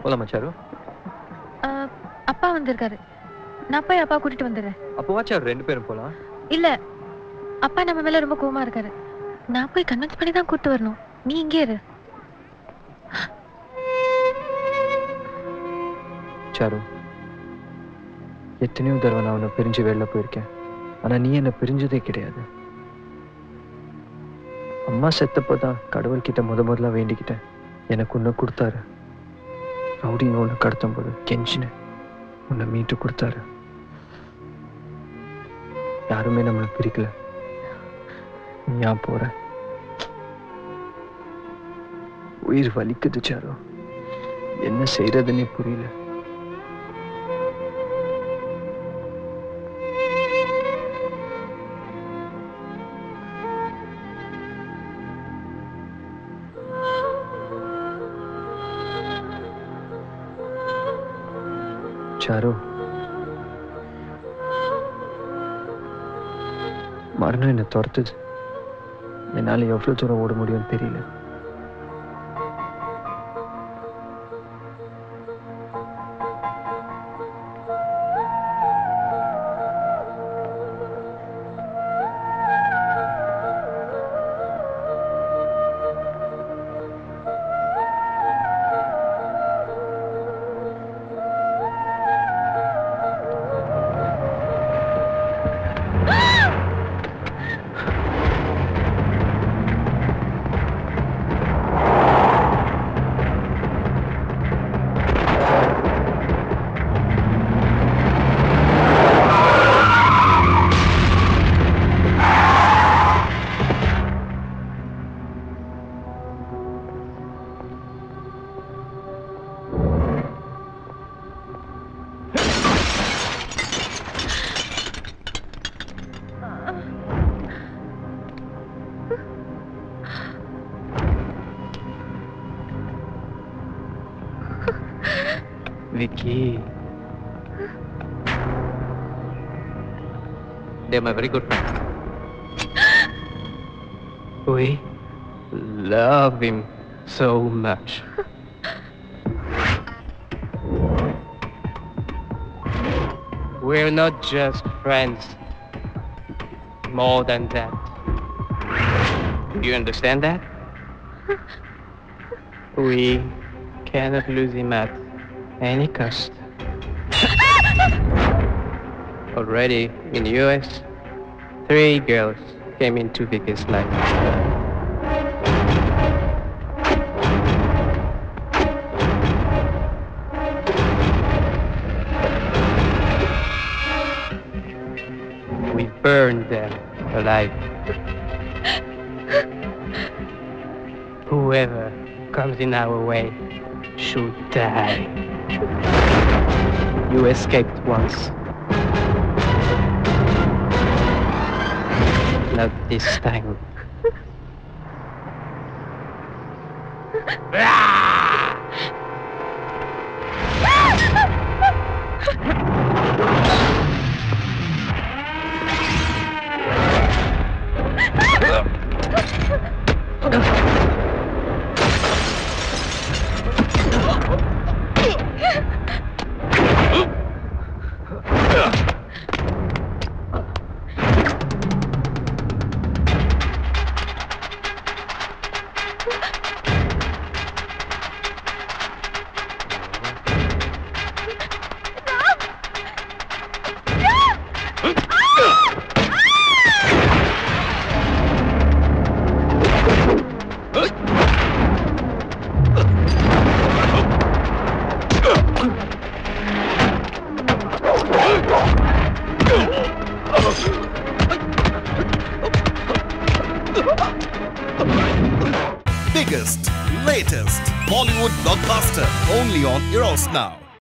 போலாமா சாரு? அப்பா வந்திருக்காரு. நான் போய் அப்பா கூட்டிட்டு வந்துடுறேன். அப்போ சாரு 2 பேரும் போலாம். இல்ல, அப்பா நம்ம மேல ரொம்ப கோவமா இருக்காரு. நான் போய் கன்வின்ஸ் பண்ணி தான் கூட்டிட்டு வரணும். நீ இங்கே இரு. சாரு, எத்தனையோ தடவை நான் உன்னை பிரிஞ்சு வெளில போயிருக்கேன். ஆனா நீ என்னை பிரிஞ்சதே கிடையாது. அம்மா செத்தப்போதான் கடவுள்கிட்ட முதல்ல வேண்டிக்கிட்டேன். எனக்கு உன்னை கொடுத்தாரு. ரவுடிங்க உன்னை கடத்தும் போது கெஞ்சின உன்னை மீட்டு கொடுத்தாரு. யாருமே நம்மளை பிரிக்கல. நீ ஏன் போற? உயிர் வலிக்குது சாரு. என்ன செய்யறதுன்னே புரியல. சாரு, மரணம் என்ன துரத்துது. என்னால எவ்வளவு தூரம் ஓட முடியும்னு தெரியல. Vicky, they're my very good friends. We love him so much. We're not just friends. More than that. Do you understand that? We cannot lose him at any cost. Already in US, 3 girls came into Vicky's life. We burned them alive. Whoever comes in our way should die. You escaped once. Not this time. Biggest, latest Bollywood blockbuster only on Eros Now.